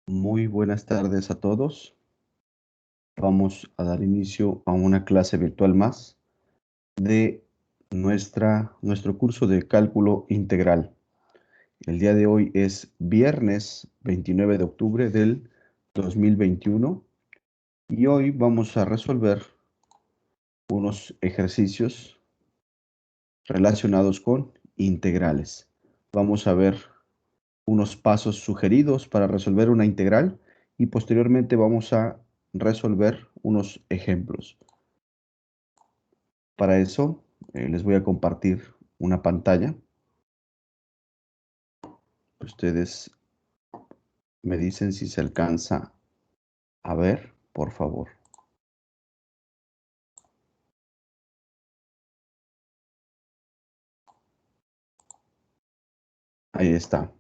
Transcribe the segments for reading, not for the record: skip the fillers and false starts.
Muy buenas tardes a todos. Vamos a dar inicio a una clase virtual más de nuestro curso de cálculo integral. El día de hoy es viernes 29 de octubre del 2021 y hoy vamos a resolver unos ejercicios relacionados con integrales. Vamos a ver unos pasos sugeridos para resolver una integral y posteriormente vamos a resolver unos ejemplos. Para eso les voy a compartir una pantalla. Ustedes me dicen si se alcanza a ver, por favor. Ahí está.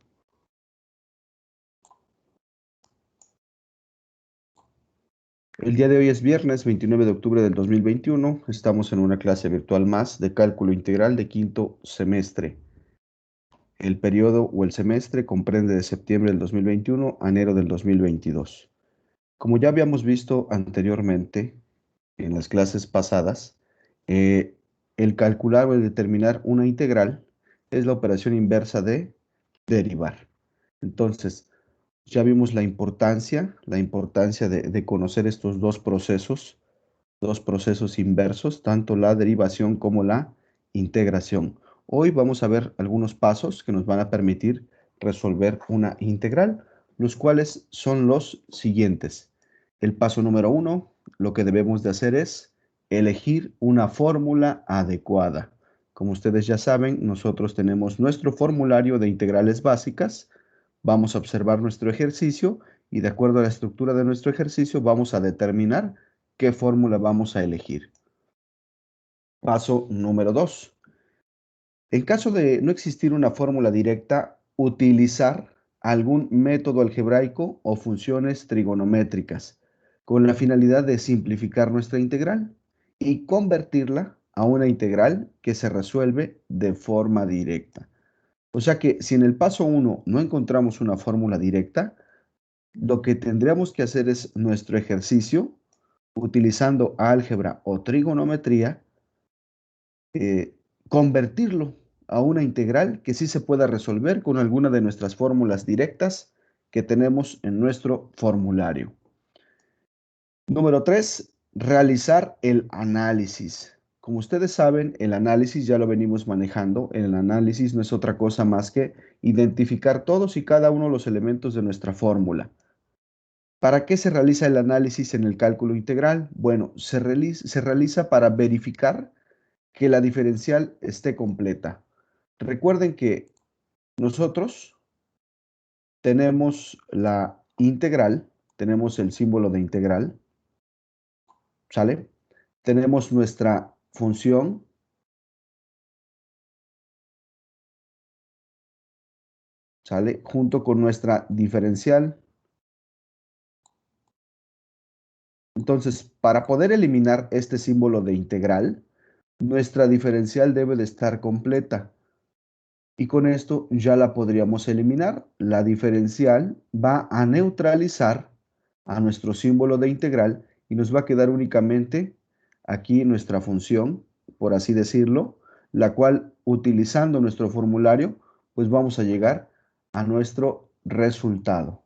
El día de hoy es viernes 29 de octubre del 2021. Estamos en una clase virtual más de cálculo integral de quinto semestre. El periodo o el semestre comprende de septiembre del 2021 a enero del 2022. Como ya habíamos visto anteriormente en las clases pasadas, eh, el calcular o el determinar una integral es la operación inversa de derivar. Entonces, ya vimos la importancia de conocer estos dos procesos inversos, tanto la derivación como la integración. Hoy vamos a ver algunos pasos que nos van a permitir resolver una integral, los cuales son los siguientes. El paso número 1, lo que debemos de hacer es elegir una fórmula adecuada. Como ustedes ya saben, nosotros tenemos nuestro formulario de integrales básicas. Vamos a observar nuestro ejercicio y de acuerdo a la estructura de nuestro ejercicio vamos a determinar qué fórmula vamos a elegir. Paso número 2. En caso de no existir una fórmula directa, utilizar algún método algebraico o funciones trigonométricas con la finalidad de simplificar nuestra integral y convertirla a una integral que se resuelve de forma directa. O sea que si en el paso 1 no encontramos una fórmula directa, lo que tendríamos que hacer es nuestro ejercicio utilizando álgebra o trigonometría, eh, convertirlo a una integral que sí se pueda resolver con alguna de nuestras fórmulas directas que tenemos en nuestro formulario. Número 3, realizar el análisis. Como ustedes saben, el análisis ya lo venimos manejando. El análisis no es otra cosa más que identificar todos y cada uno de los elementos de nuestra fórmula. ¿Para qué se realiza el análisis en el cálculo integral? Bueno, se realiza para verificar que la diferencial esté completa. Recuerden que nosotros tenemos la integral, tenemos el símbolo de integral, ¿sale? Tenemos nuestra función, ¿sale? Junto con nuestra diferencial. Entonces, para poder eliminar este símbolo de integral, nuestra diferencial debe de estar completa. Y con esto ya la podríamos eliminar. La diferencial va a neutralizar a nuestro símbolo de integral y nos va a quedar únicamente aquí nuestra función, por así decirlo, la cual utilizando nuestro formulario, pues vamos a llegar a nuestro resultado,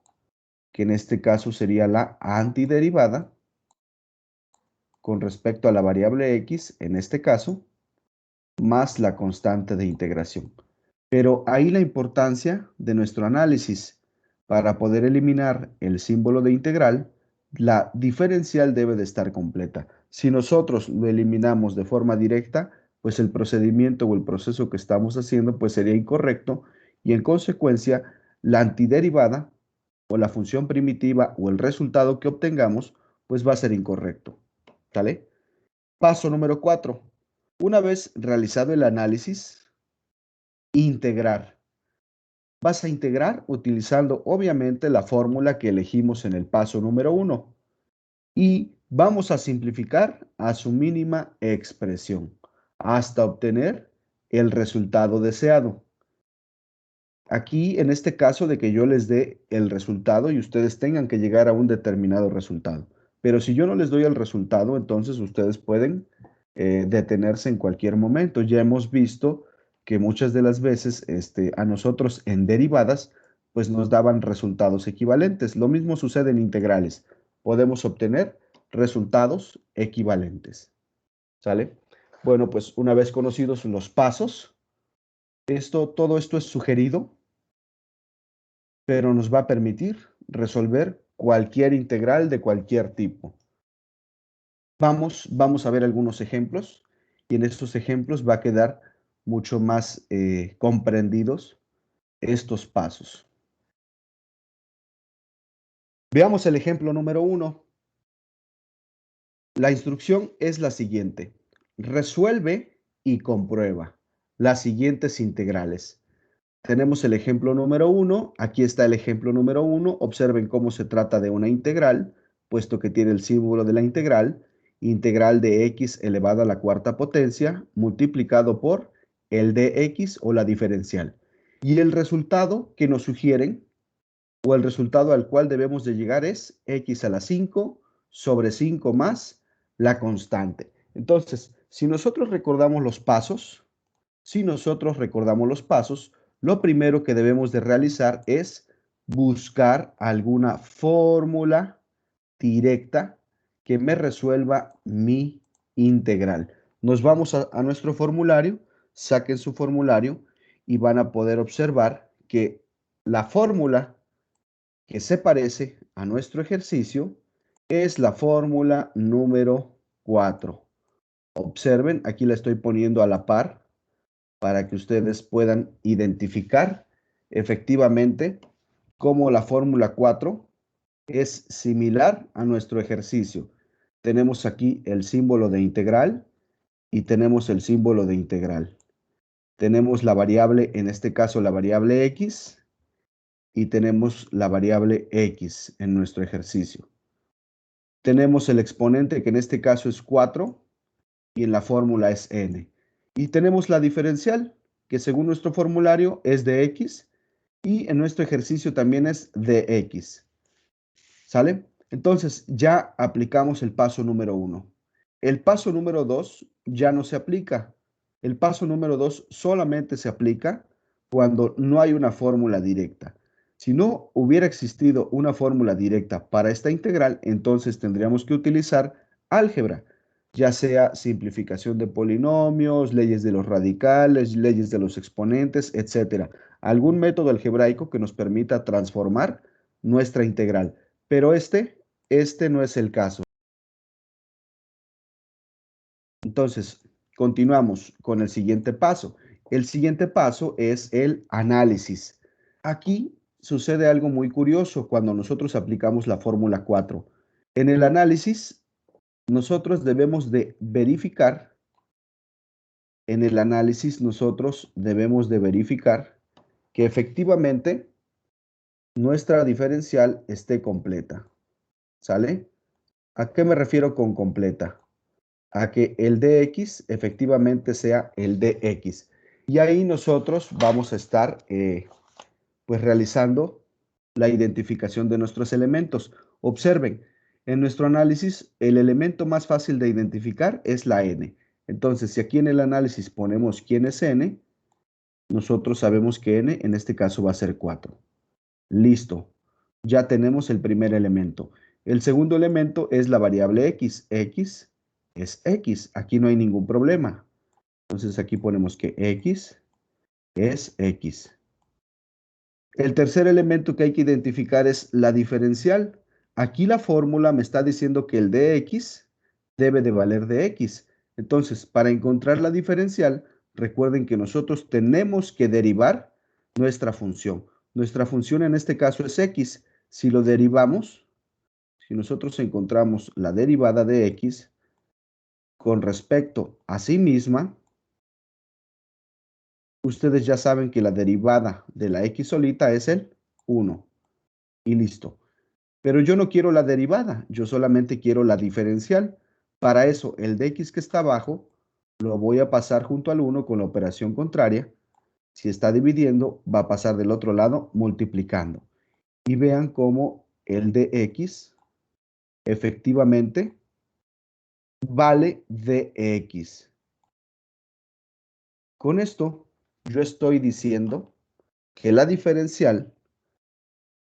que en este caso sería la antiderivada con respecto a la variable x, en este caso, más la constante de integración. Pero ahí la importancia de nuestro análisis. Para poder eliminar el símbolo de integral, la diferencial debe de estar completa. Si nosotros lo eliminamos de forma directa, pues el procedimiento o el proceso que estamos haciendo pues sería incorrecto y en consecuencia la antiderivada o la función primitiva o el resultado que obtengamos pues va a ser incorrecto. ¿Vale? Paso número 4. Una vez realizado el análisis, integrar. Vas a integrar utilizando obviamente la fórmula que elegimos en el paso número 1 y vamos a simplificar a su mínima expresión hasta obtener el resultado deseado. Aquí, en este caso de que yo les dé el resultado y ustedes tengan que llegar a un determinado resultado. Pero si yo no les doy el resultado, entonces ustedes pueden detenerse en cualquier momento. Ya hemos visto que muchas de las veces a nosotros en derivadas, pues nos daban resultados equivalentes. Lo mismo sucede en integrales. Podemos obtener resultados equivalentes. ¿Sale? Bueno, pues una vez conocidos los pasos, todo esto es sugerido, pero nos va a permitir resolver cualquier integral de cualquier tipo. Vamos a ver algunos ejemplos y en estos ejemplos va a quedar mucho más comprendidos estos pasos. Veamos el ejemplo número 1. La instrucción es la siguiente. Resuelve y comprueba las siguientes integrales. Tenemos el ejemplo número 1. Aquí está el ejemplo número 1. Observen cómo se trata de una integral, puesto que tiene el símbolo de la integral de x elevado a la cuarta potencia, multiplicado por el de x o la diferencial. Y el resultado que nos sugieren, o el resultado al cual debemos de llegar es x a la 5 sobre 5 más la constante. Entonces, si nosotros recordamos los pasos, lo primero que debemos de realizar es buscar alguna fórmula directa que me resuelva mi integral. Nos vamos a nuestro formulario, saquen su formulario y van a poder observar que la fórmula que se parece a nuestro ejercicio es la fórmula número 4. Observen, aquí la estoy poniendo a la par para que ustedes puedan identificar efectivamente cómo la fórmula 4 es similar a nuestro ejercicio. Tenemos aquí el símbolo de integral y tenemos el símbolo de integral. Tenemos la variable, en este caso la variable x, y tenemos la variable x en nuestro ejercicio. Tenemos el exponente que en este caso es 4 y en la fórmula es n. Y tenemos la diferencial que según nuestro formulario es de x y en nuestro ejercicio también es de x. ¿Sale? Entonces ya aplicamos el paso número 1. El paso número 2 ya no se aplica. El paso número 2 solamente se aplica cuando no hay una fórmula directa. Si no hubiera existido una fórmula directa para esta integral, entonces tendríamos que utilizar álgebra, ya sea simplificación de polinomios, leyes de los radicales, leyes de los exponentes, etcétera. Algún método algebraico que nos permita transformar nuestra integral. Pero este no es el caso. Entonces, continuamos con el siguiente paso. El siguiente paso es el análisis. Aquí sucede algo muy curioso cuando nosotros aplicamos la fórmula 4. En el análisis, nosotros debemos de verificar, que efectivamente nuestra diferencial esté completa. ¿Sale? ¿A qué me refiero con completa? A que el dx efectivamente sea el dx. Y ahí nosotros vamos a estar pues realizando la identificación de nuestros elementos. Observen, en nuestro análisis el elemento más fácil de identificar es la n. Entonces, si aquí en el análisis ponemos quién es n, nosotros sabemos que n en este caso va a ser 4. Listo, ya tenemos el primer elemento. El segundo elemento es la variable x. X es x, aquí no hay ningún problema. Entonces aquí ponemos que x es x. El tercer elemento que hay que identificar es la diferencial. Aquí la fórmula me está diciendo que el dx debe de valer de x. Entonces, para encontrar la diferencial, recuerden que nosotros tenemos que derivar nuestra función. Nuestra función en este caso es x. Si lo derivamos, si nosotros encontramos la derivada de x con respecto a sí misma, ustedes ya saben que la derivada de la x solita es el 1. Y listo. Pero yo no quiero la derivada, yo solamente quiero la diferencial. Para eso, el de x que está abajo, lo voy a pasar junto al 1 con la operación contraria. Si está dividiendo, va a pasar del otro lado multiplicando. Y vean cómo el de x efectivamente vale dx. Con esto, yo estoy diciendo que la diferencial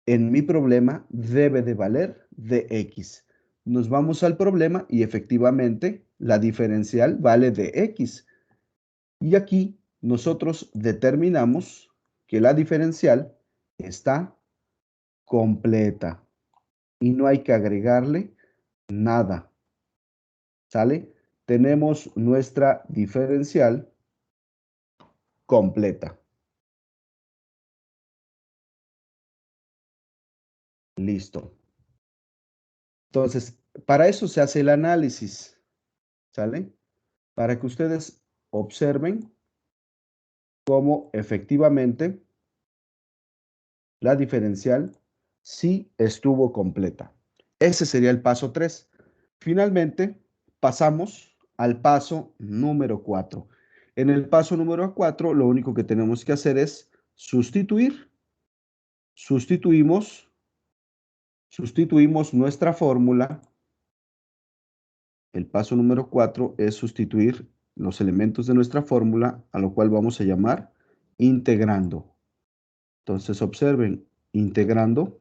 en mi problema debe de valer dx. Nos vamos al problema y efectivamente la diferencial vale dx. Y aquí nosotros determinamos que la diferencial está completa y no hay que agregarle nada. ¿Sale? Tenemos nuestra diferencial completa. Listo. Entonces, para eso se hace el análisis. ¿Sale? Para que ustedes observen cómo efectivamente la diferencial sí estuvo completa. Ese sería el paso 3. Finalmente, pasamos al paso número 4. En el paso número 4, lo único que tenemos que hacer es sustituir. Sustituimos nuestra fórmula. El paso número 4 es sustituir los elementos de nuestra fórmula, a lo cual vamos a llamar integrando. Entonces, observen, integrando.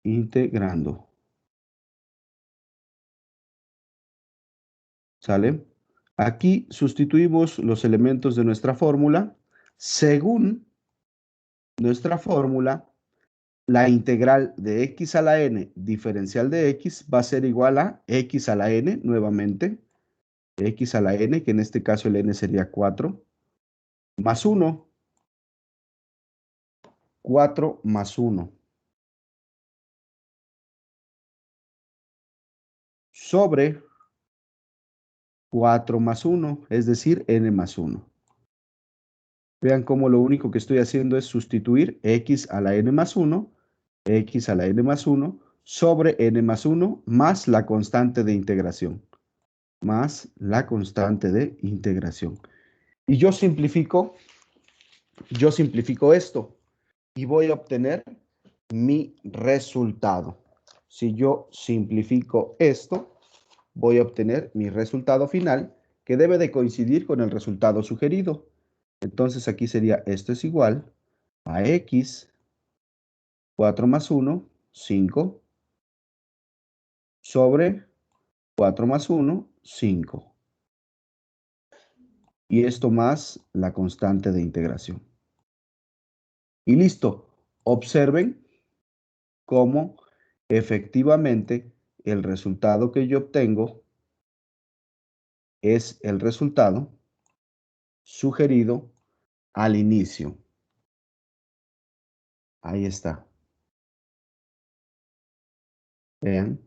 Integrando. ¿Sale? Aquí sustituimos los elementos de nuestra fórmula. Según nuestra fórmula, la integral de x a la n diferencial de x va a ser igual a x a la n nuevamente. X a la n, que en este caso el n sería 4, más 1. 4 más 1. Sobre 4 más 1, es decir, n más 1. Vean cómo lo único que estoy haciendo es sustituir x a la n más 1, x a la n más 1, sobre n más 1, más la constante de integración. Más la constante de integración. Y yo simplifico esto y voy a obtener mi resultado. Si yo simplifico esto, voy a obtener mi resultado final, que debe de coincidir con el resultado sugerido. Entonces aquí sería, esto es igual a x, 4 más 1, 5, sobre 4 más 1, 5. Y esto más la constante de integración. Y listo. Observen cómo efectivamente el resultado que yo obtengo es el resultado sugerido al inicio. Ahí está. Vean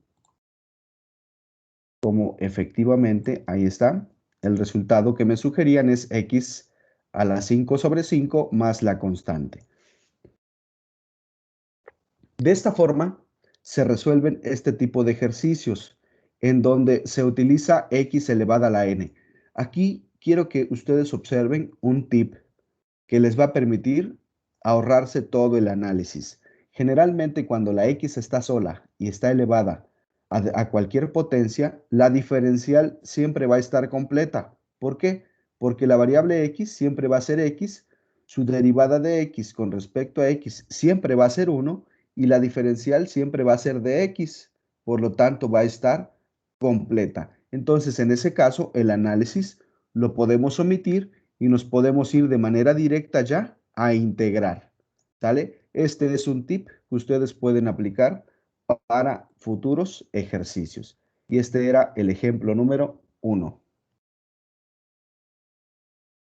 cómo efectivamente ahí está. El resultado que me sugerían es x a la 5 sobre 5 más la constante. De esta forma se resuelven este tipo de ejercicios en donde se utiliza x elevada a la n. Aquí quiero que ustedes observen un tip que les va a permitir ahorrarse todo el análisis. Generalmente cuando la x está sola y está elevada a cualquier potencia, la diferencial siempre va a estar completa. ¿Por qué? Porque la variable x siempre va a ser x, su derivada de x con respecto a x siempre va a ser 1 y la diferencial siempre va a ser de x. Por lo tanto, va a estar completa. Entonces, en ese caso, el análisis lo podemos omitir y nos podemos ir de manera directa ya a integrar. ¿Sale? Este es un tip que ustedes pueden aplicar para futuros ejercicios. Y este era el ejemplo número 1.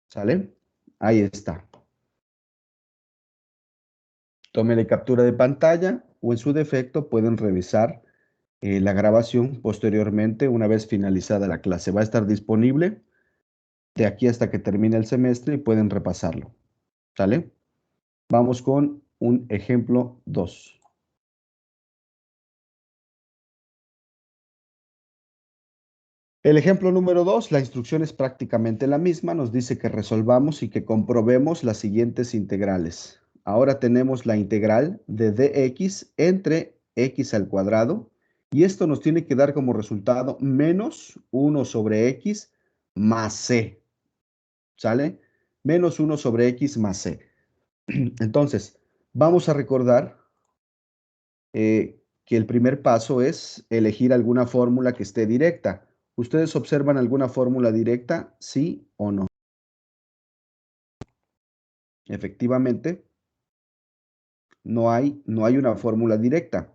¿Sale? Ahí está. Tómele captura de pantalla o en su defecto pueden revisar la grabación posteriormente una vez finalizada la clase. Va a estar disponible de aquí hasta que termine el semestre y pueden repasarlo. ¿Sale? Vamos con un ejemplo 2. El ejemplo número 2, la instrucción es prácticamente la misma. Nos dice que resolvamos y que comprobemos las siguientes integrales. Ahora tenemos la integral de dx entre x al cuadrado. Y esto nos tiene que dar como resultado menos 1 sobre x más c. ¿Sale? Menos 1 sobre x más c. Entonces, vamos a recordar que el primer paso es elegir alguna fórmula que esté directa. ¿Ustedes observan alguna fórmula directa? ¿Sí o no? Efectivamente, no hay una fórmula directa.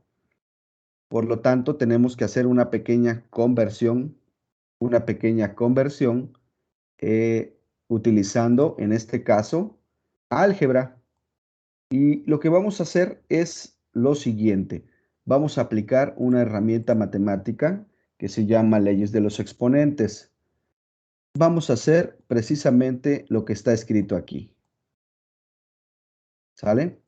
Por lo tanto, tenemos que hacer una pequeña conversión utilizando, en este caso, álgebra. Y lo que vamos a hacer es lo siguiente. Vamos a aplicar una herramienta matemática que se llama leyes de los exponentes. Vamos a hacer precisamente lo que está escrito aquí. ¿Sale?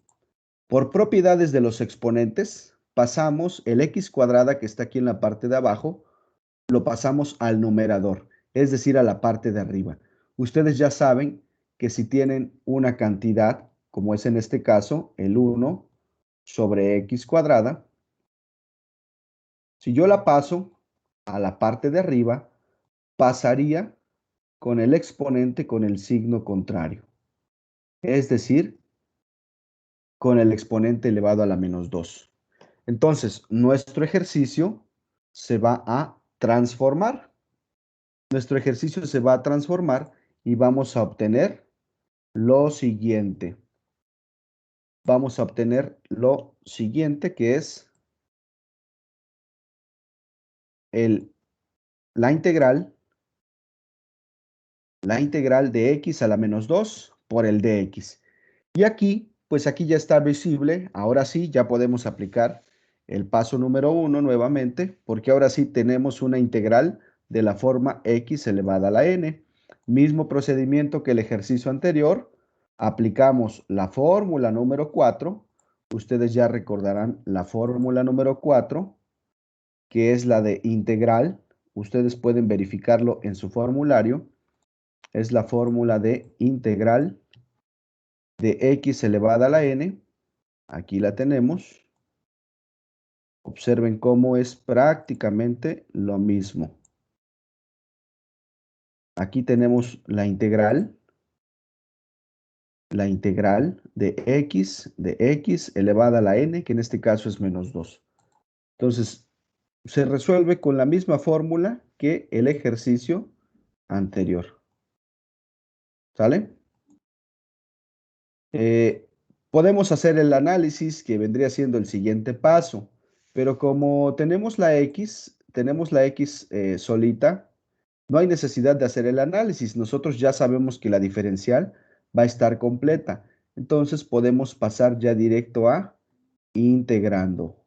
Por propiedades de los exponentes, pasamos el x cuadrada que está aquí en la parte de abajo, lo pasamos al numerador, es decir, a la parte de arriba. Ustedes ya saben que si tienen una cantidad, como es en este caso, el 1 sobre x cuadrada, si yo la paso a la parte de arriba, pasaría con el exponente con el signo contrario. Es decir, con el exponente elevado a la menos 2. Entonces, nuestro ejercicio se va a transformar. Nuestro ejercicio se va a transformar y vamos a obtener lo siguiente. Vamos a obtener lo siguiente, que es el, la integral de x a la menos 2 por el dx. Y aquí, pues aquí ya está visible. Ahora sí, ya podemos aplicar el paso número 1 nuevamente, porque ahora sí tenemos una integral de la forma x elevada a la n. Mismo procedimiento que el ejercicio anterior. Aplicamos la fórmula número 4. Ustedes ya recordarán la fórmula número 4, que es la de integral. Ustedes pueden verificarlo en su formulario. Es la fórmula de integral de x elevada a la n. Aquí la tenemos. Observen cómo es prácticamente lo mismo. Aquí tenemos la integral de x elevada a la n, que en este caso es menos 2. Entonces, se resuelve con la misma fórmula que el ejercicio anterior. ¿Sale? Podemos hacer el análisis que vendría siendo el siguiente paso, pero como tenemos la x solita, no hay necesidad de hacer el análisis. Nosotros ya sabemos que la diferencial va a estar completa. Entonces podemos pasar ya directo a integrando.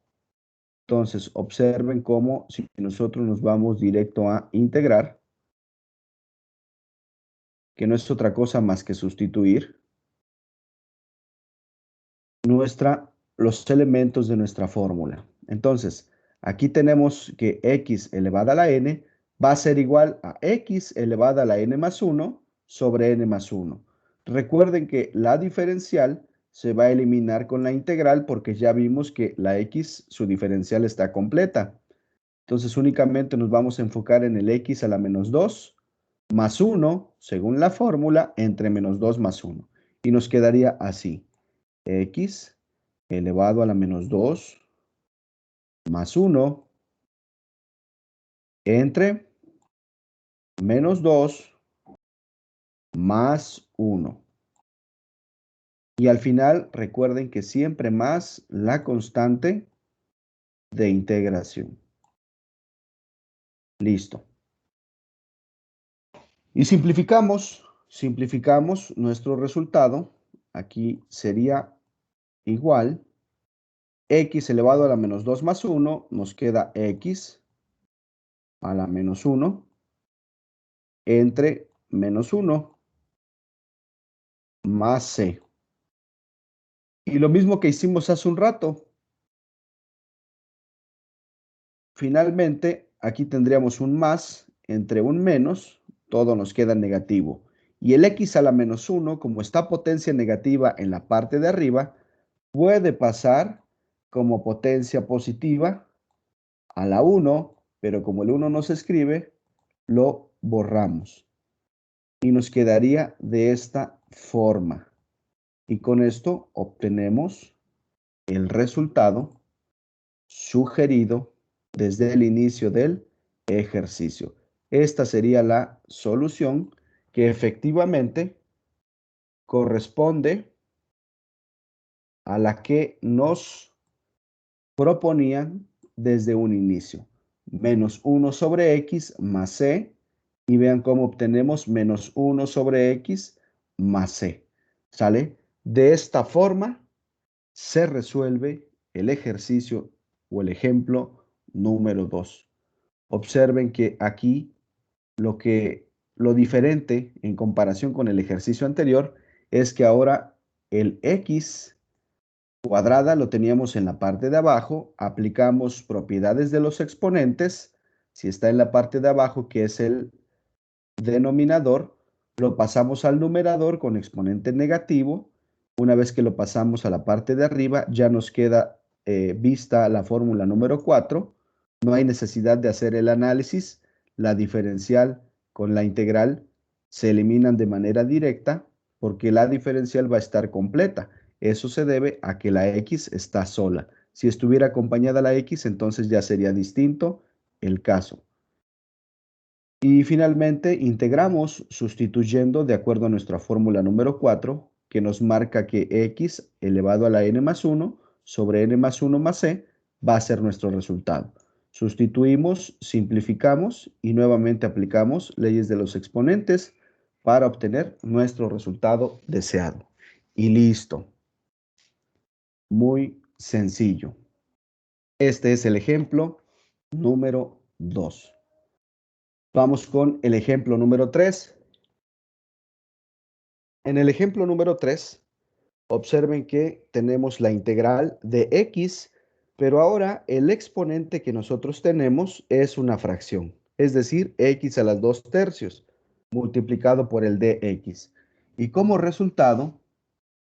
Entonces observen cómo si nosotros nos vamos directo a integrar, que no es otra cosa más que sustituir los elementos de nuestra fórmula. Entonces, aquí tenemos que x elevada a la n va a ser igual a x elevada a la n más 1 sobre n más 1. Recuerden que la diferencial se va a eliminar con la integral porque ya vimos que la x, su diferencial está completa. Entonces, únicamente nos vamos a enfocar en el x a la menos 2 más 1, según la fórmula, entre menos 2 más 1. Y nos quedaría así. X elevado a la menos 2 más 1 entre menos 2 más 1. Y al final recuerden que siempre más la constante de integración. Listo. Y simplificamos nuestro resultado. Aquí sería igual. X elevado a la menos 2 más 1 nos queda x a la menos 1 entre menos 1 más c. Y lo mismo que hicimos hace un rato. Finalmente, aquí tendríamos un más entre un menos, todo nos queda negativo. Y el x a la menos 1, como está potencia negativa en la parte de arriba, puede pasar como potencia positiva a la 1, pero como el 1 no se escribe, lo borramos. Y nos quedaría de esta forma. Y con esto obtenemos el resultado sugerido desde el inicio del ejercicio. Esta sería la solución que efectivamente corresponde a la que nos proponían desde un inicio. Menos 1 sobre x más c. Y vean cómo obtenemos menos 1 sobre x más c. ¿Sale? De esta forma se resuelve el ejercicio o el ejemplo número 2. Observen que aquí lo diferente en comparación con el ejercicio anterior es que ahora el x cuadrada lo teníamos en la parte de abajo, aplicamos propiedades de los exponentes, si está en la parte de abajo que es el denominador, lo pasamos al numerador con exponente negativo. Una vez que lo pasamos a la parte de arriba, ya nos queda vista la fórmula número 4. No hay necesidad de hacer el análisis. La diferencial con la integral se eliminan de manera directa porque la diferencial va a estar completa. Eso se debe a que la x está sola. Si estuviera acompañada la x, entonces ya sería distinto el caso. Y finalmente integramos sustituyendo de acuerdo a nuestra fórmula número 4, que nos marca que x elevado a la n más 1 sobre n más 1 más c va a ser nuestro resultado. Sustituimos, simplificamos y nuevamente aplicamos leyes de los exponentes para obtener nuestro resultado deseado. Y listo. Muy sencillo. Este es el ejemplo número 2. Vamos con el ejemplo número 3. En el ejemplo número 3, observen que tenemos la integral de x, pero ahora el exponente que nosotros tenemos es una fracción, es decir, x a las 2 tercios multiplicado por el dx. Y como resultado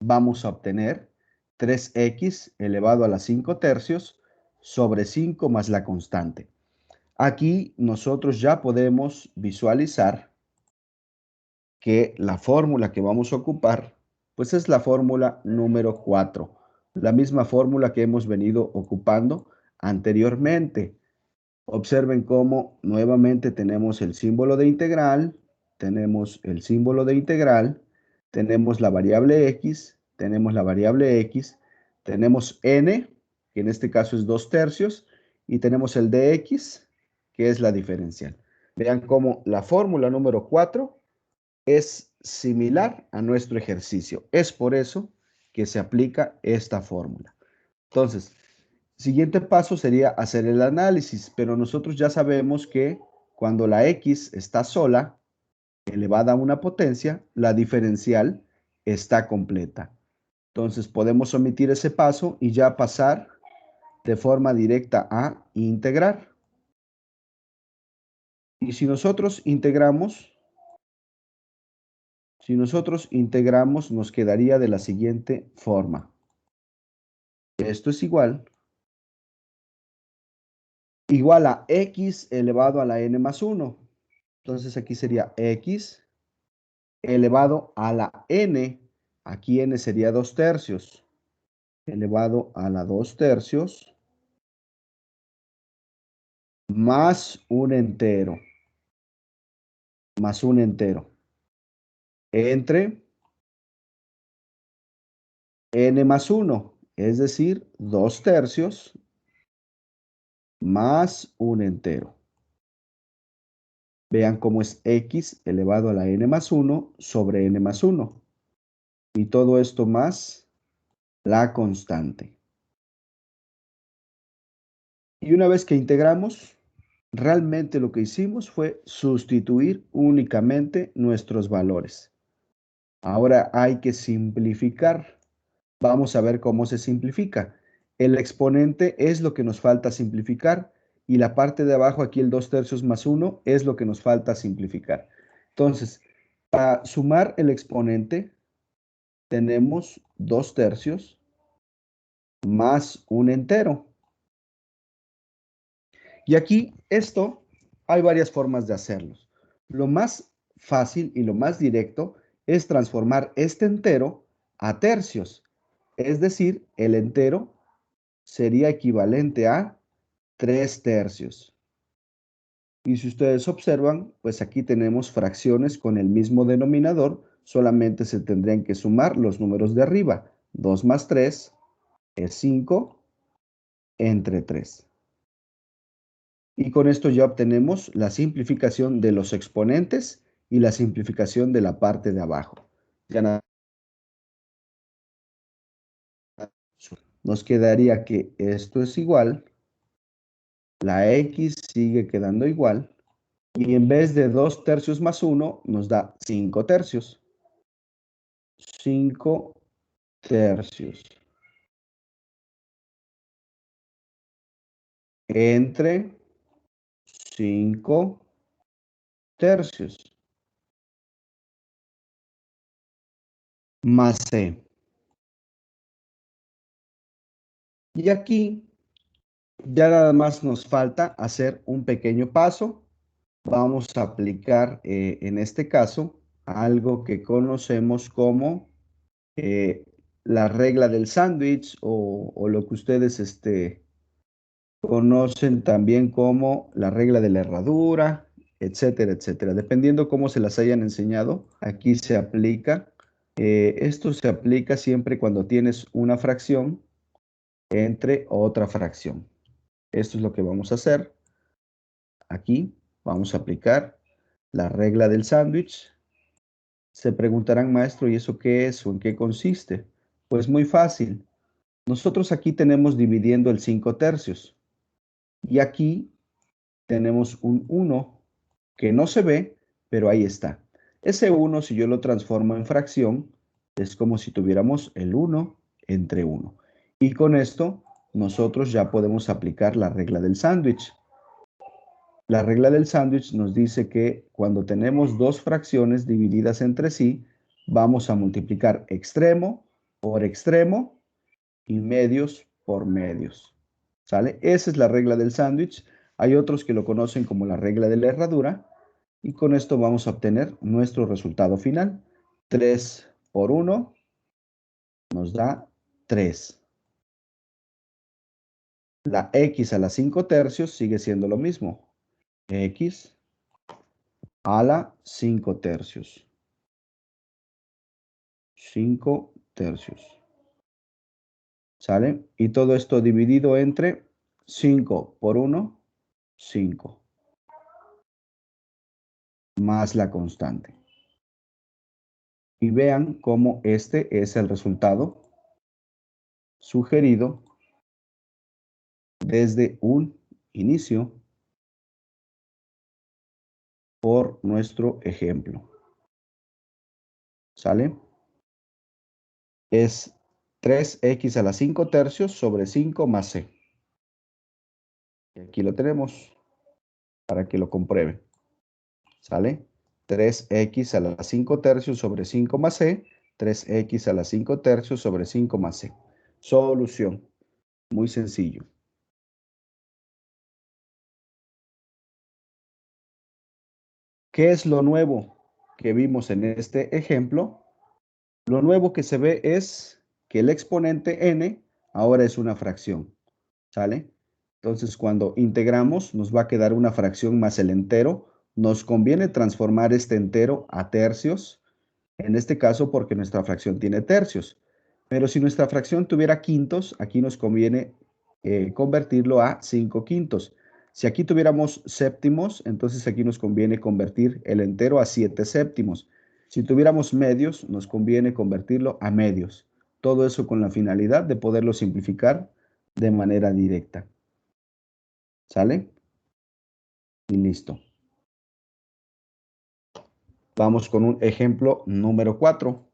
vamos a obtener 3x elevado a las 5 tercios sobre 5 más la constante. Aquí nosotros ya podemos visualizar que la fórmula que vamos a ocupar, pues es la fórmula número 4, la misma fórmula que hemos venido ocupando anteriormente. Observen cómo nuevamente tenemos el símbolo de integral, tenemos el símbolo de integral, tenemos la variable x, tenemos la variable x, tenemos n, que en este caso es 2 tercios, y tenemos el dx, que es la diferencial. Vean cómo la fórmula número 4 es similar a nuestro ejercicio. Es por eso que se aplica esta fórmula. Entonces, siguiente paso sería hacer el análisis, pero nosotros ya sabemos que cuando la x está sola, elevada a una potencia, la diferencial está completa. Entonces podemos omitir ese paso y ya pasar de forma directa a integrar. Y si nosotros integramos, nos quedaría de la siguiente forma. Esto es igual a x elevado a la n más 1. Entonces aquí sería x elevado a la n. Aquí n sería 2 tercios. Elevado a la 2 tercios más un entero. Más un entero. Entre n más 1. Es decir, 2 tercios más un entero. Vean cómo es x elevado a la n más 1 sobre n más 1. Y todo esto más la constante. Y una vez que integramos, realmente lo que hicimos fue sustituir únicamente nuestros valores. Ahora hay que simplificar. Vamos a ver cómo se simplifica. El exponente es lo que nos falta simplificar y la parte de abajo, aquí el 2/3 más 1, es lo que nos falta simplificar. Entonces, para sumar el exponente, tenemos 2/3 más un entero. Y aquí esto, hay varias formas de hacerlo. Lo más fácil y lo más directo es transformar este entero a tercios. Es decir, el entero sería equivalente a 3/3. Y si ustedes observan, pues aquí tenemos fracciones con el mismo denominador, solamente se tendrían que sumar los números de arriba. 2 más 3 es 5 entre 3. Y con esto ya obtenemos la simplificación de los exponentes y la simplificación de la parte de abajo. Ya nada, nos quedaría que esto es igual, la x sigue quedando igual, y en vez de 2/3 más 1, nos da 5/3. 5/3 entre 5/3 más c. Y aquí ya nada más nos falta hacer un pequeño paso. Vamos a aplicar en este caso algo que conocemos como la regla del sándwich o lo que ustedes conocen también como la regla de la herradura, etcétera, etcétera. Dependiendo cómo se las hayan enseñado, aquí se aplica. Esto se aplica siempre cuando tienes una fracción entre otra fracción. Esto es lo que vamos a hacer. Aquí vamos a aplicar la regla del sándwich. Se preguntarán, maestro, ¿y eso qué es o en qué consiste? Pues muy fácil. Nosotros aquí tenemos dividiendo el 5/3 y aquí tenemos un 1 que no se ve, pero ahí está. Ese 1, si yo lo transformo en fracción, es como si tuviéramos el 1 entre 1. Y con esto nosotros ya podemos aplicar la regla del sándwich. La regla del sándwich nos dice que cuando tenemos dos fracciones divididas entre sí, vamos a multiplicar extremo por extremo y medios por medios. ¿Sale? Esa es la regla del sándwich. Hay otros que lo conocen como la regla de la herradura. Y con esto vamos a obtener nuestro resultado final. 3 por 1 nos da 3. La x a la 5/3 sigue siendo lo mismo. X a la 5/3. 5/3. ¿Sale? Y todo esto dividido entre 5 por 1, 5. Más la constante. Y vean cómo este es el resultado sugerido desde un inicio por nuestro ejemplo. ¿Sale? Es 3x a la 5/3 sobre 5 más c. Y aquí lo tenemos para que lo comprueben. ¿Sale? 3x a la 5/3 sobre 5 más c. 3x a la 5/3 sobre 5 más c. Solución. Muy sencillo. ¿Qué es lo nuevo que vimos en este ejemplo? Lo nuevo que se ve es que el exponente n ahora es una fracción. ¿Sale? Entonces, cuando integramos, nos va a quedar una fracción más el entero. Nos conviene transformar este entero a tercios, en este caso porque nuestra fracción tiene tercios. Pero si nuestra fracción tuviera quintos, aquí nos conviene convertirlo a 5/5. Si aquí tuviéramos séptimos, entonces aquí nos conviene convertir el entero a 7/7. Si tuviéramos medios, nos conviene convertirlo a medios. Todo eso con la finalidad de poderlo simplificar de manera directa. ¿Sale? Y listo. Vamos con un ejemplo número 4.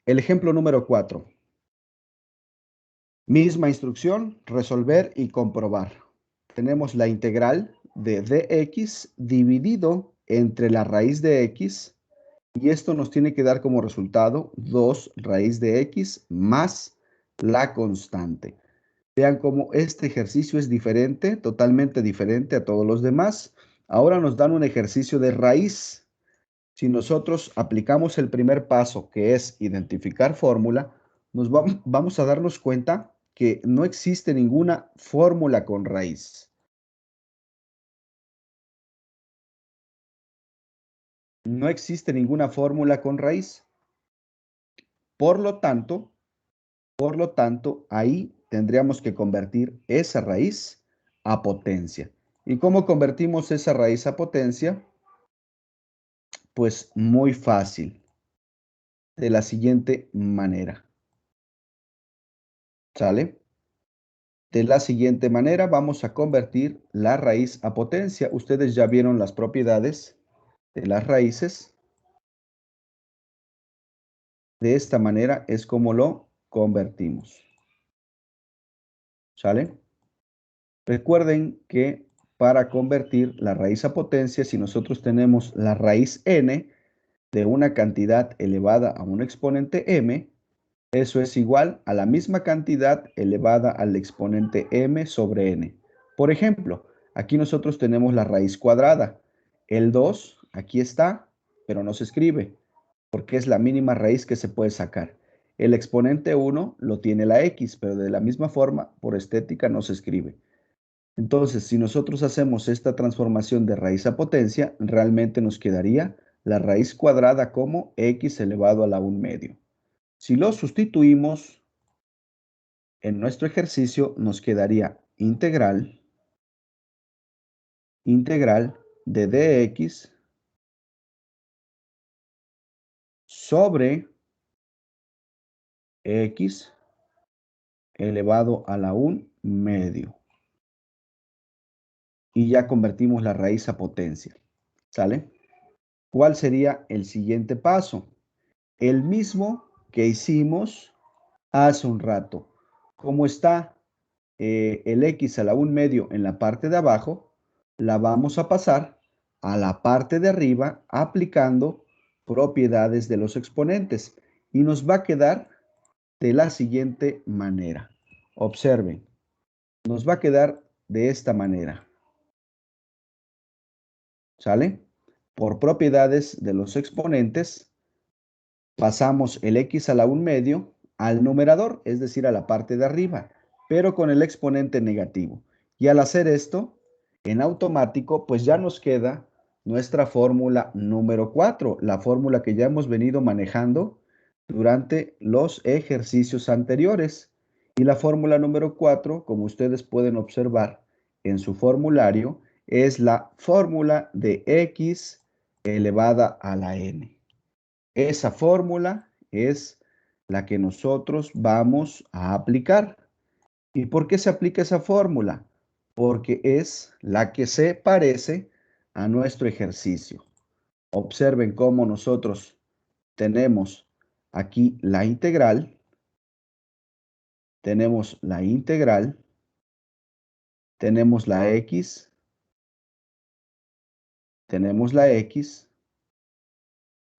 El ejemplo número 4. Misma instrucción, resolver y comprobar. Tenemos la integral de dx dividido entre la raíz de x y esto nos tiene que dar como resultado 2 raíz de x más la constante. Vean cómo este ejercicio es diferente, totalmente diferente a todos los demás. Ahora nos dan un ejercicio de raíz. Si nosotros aplicamos el primer paso, que es identificar fórmula, vamos a darnos cuenta que no existe ninguna fórmula con raíz. No existe ninguna fórmula con raíz. Por lo tanto, ahí tendríamos que convertir esa raíz a potencia. ¿Y cómo convertimos esa raíz a potencia? Pues muy fácil, de la siguiente manera. ¿Sale? De la siguiente manera vamos a convertir la raíz a potencia. Ustedes ya vieron las propiedades de las raíces. De esta manera es como lo convertimos. ¿Sale? Recuerden que para convertir la raíz a potencia, si nosotros tenemos la raíz n de una cantidad elevada a un exponente m, eso es igual a la misma cantidad elevada al exponente m sobre n. Por ejemplo, aquí nosotros tenemos la raíz cuadrada. El 2 aquí está, pero no se escribe, porque es la mínima raíz que se puede sacar. El exponente 1 lo tiene la x, pero de la misma forma, por estética, no se escribe. Entonces, si nosotros hacemos esta transformación de raíz a potencia, realmente nos quedaría la raíz cuadrada como x elevado a la 1 medio. Si lo sustituimos en nuestro ejercicio, nos quedaría integral de dx sobre x elevado a la 1 medio. Y ya convertimos la raíz a potencia. ¿Sale? ¿Cuál sería el siguiente paso? El mismo que hicimos hace un rato. Como está el x a la 1 medio en la parte de abajo, la vamos a pasar a la parte de arriba aplicando propiedades de los exponentes y nos va a quedar de la siguiente manera. Observen, nos va a quedar de esta manera. ¿Sale? Por propiedades de los exponentes, pasamos el x a la 1 medio al numerador, es decir, a la parte de arriba, pero con el exponente negativo. Y al hacer esto, en automático, pues ya nos queda nuestra fórmula número 4, la fórmula que ya hemos venido manejando durante los ejercicios anteriores. Y la fórmula número 4, como ustedes pueden observar en su formulario, es la fórmula de x elevada a la n. Esa fórmula es la que nosotros vamos a aplicar. ¿Y por qué se aplica esa fórmula? Porque es la que se parece a nuestro ejercicio. Observen cómo nosotros tenemos aquí la integral, tenemos la x, tenemos la x,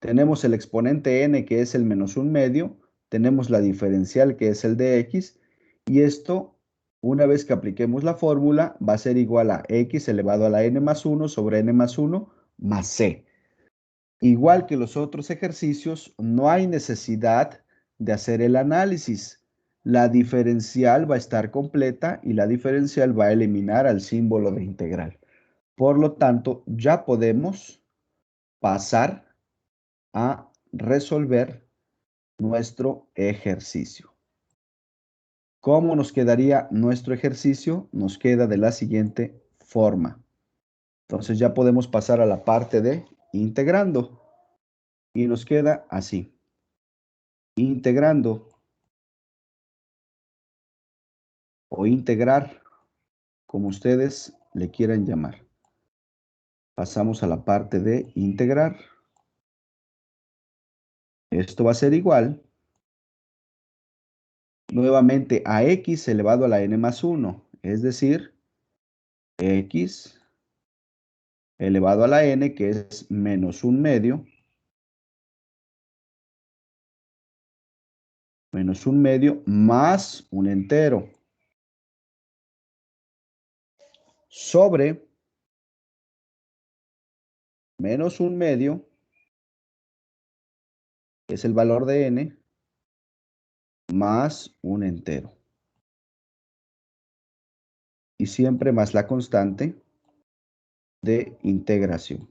tenemos el exponente n que es el menos 1 medio, tenemos la diferencial que es el de x y esto, una vez que apliquemos la fórmula, va a ser igual a x elevado a la n más 1 sobre n más 1 más c. Igual que los otros ejercicios, no hay necesidad de hacer el análisis. La diferencial va a estar completa y la diferencial va a eliminar al símbolo de integral. Por lo tanto, ya podemos pasar a resolver nuestro ejercicio. ¿Cómo nos quedaría nuestro ejercicio? Nos queda de la siguiente forma. Entonces ya podemos pasar a la parte de integrando. Y nos queda así. Integrando o integrar, como ustedes le quieran llamar. Pasamos a la parte de integrar. Esto va a ser igual nuevamente a x elevado a la n más 1, es decir, x elevado a la n, que es menos 1/2, menos 1/2 más un entero, sobre menos 1/2, que es el valor de n, más un entero. Y siempre más la constante de integración.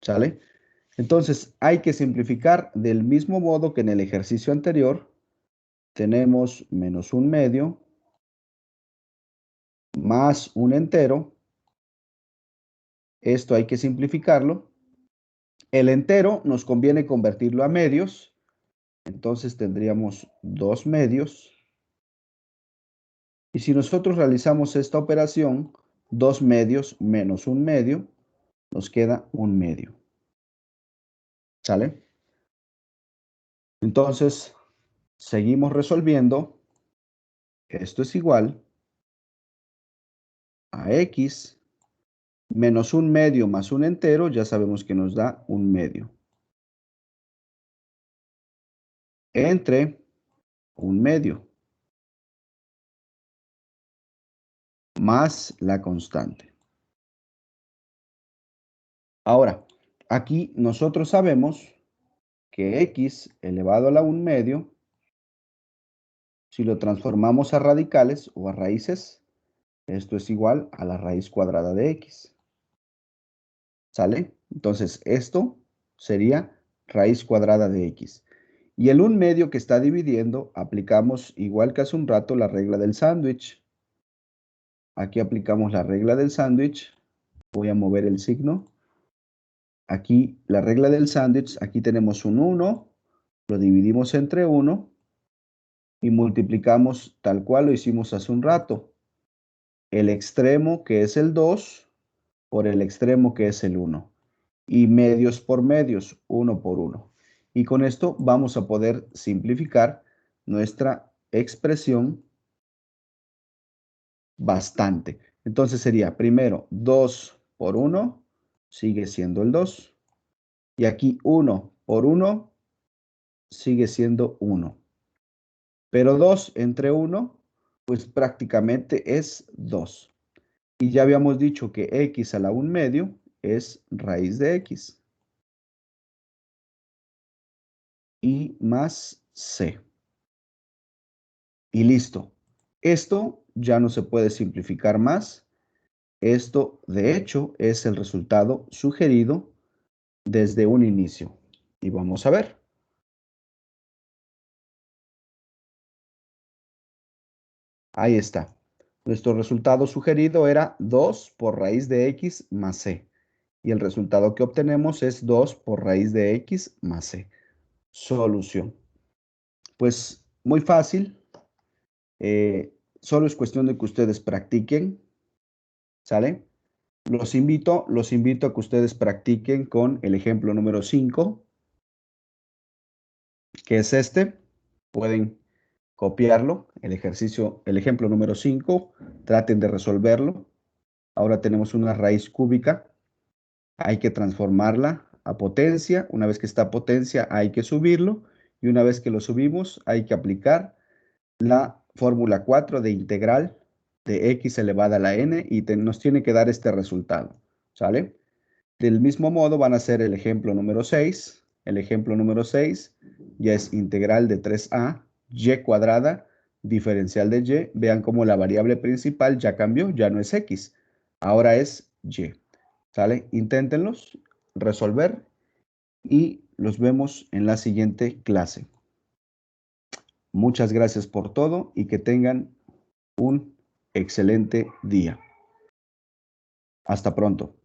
¿Sale? Entonces, hay que simplificar del mismo modo que en el ejercicio anterior. Tenemos menos 1/2 más un entero. Esto hay que simplificarlo. El entero nos conviene convertirlo a medios. Entonces tendríamos 2/2. Y si nosotros realizamos esta operación, 2/2 menos 1/2, nos queda 1/2. ¿Sale? Entonces, seguimos resolviendo. Esto es igual a x menos 1/2 más un entero, ya sabemos que nos da 1/2. Entre 1/2 más la constante. Ahora, aquí nosotros sabemos que x elevado a la 1/2, si lo transformamos a radicales o a raíces, esto es igual a la raíz cuadrada de x. ¿Sale? Entonces, esto sería raíz cuadrada de x. Y el 1/2 que está dividiendo, aplicamos, igual que hace un rato, la regla del sándwich. Aquí aplicamos la regla del sándwich. Voy a mover el signo. Aquí la regla del sándwich, aquí tenemos un 1, lo dividimos entre 1 y multiplicamos tal cual lo hicimos hace un rato. El extremo, que es el 2, por el extremo, que es el 1. Y medios por medios, 1 por 1. Y con esto vamos a poder simplificar nuestra expresión bastante. Entonces sería primero 2 por 1, sigue siendo el 2. Y aquí 1 por 1 sigue siendo 1. Pero 2 entre 1, pues prácticamente es 2. Y ya habíamos dicho que x a la 1/2 es raíz de x. Y más c. Y listo. Esto ya no se puede simplificar más. Esto, de hecho, es el resultado sugerido desde un inicio. Y vamos a ver. Ahí está. Nuestro resultado sugerido era 2 por raíz de x más c. Y el resultado que obtenemos es 2 por raíz de x más c. Solución. Pues muy fácil. Solo es cuestión de que ustedes practiquen. ¿Sale? Los invito a que ustedes practiquen con el ejemplo número 5, que es este. Pueden copiarlo, el ejercicio, el ejemplo número 5, traten de resolverlo. Ahora tenemos una raíz cúbica, hay que transformarla a potencia. Una vez que está a potencia hay que subirlo, y una vez que lo subimos hay que aplicar la fórmula 4 de integral de x elevada a la n, y nos tiene que dar este resultado. ¿Sale? Del mismo modo van a hacer el ejemplo número 6. El ejemplo número 6 ya es integral de 3a, y cuadrada, diferencial de y. Vean cómo la variable principal ya cambió, ya no es x, ahora es y. ¿Sale? Inténtenlos resolver y los vemos en la siguiente clase. Muchas gracias por todo y que tengan un excelente día. Hasta pronto.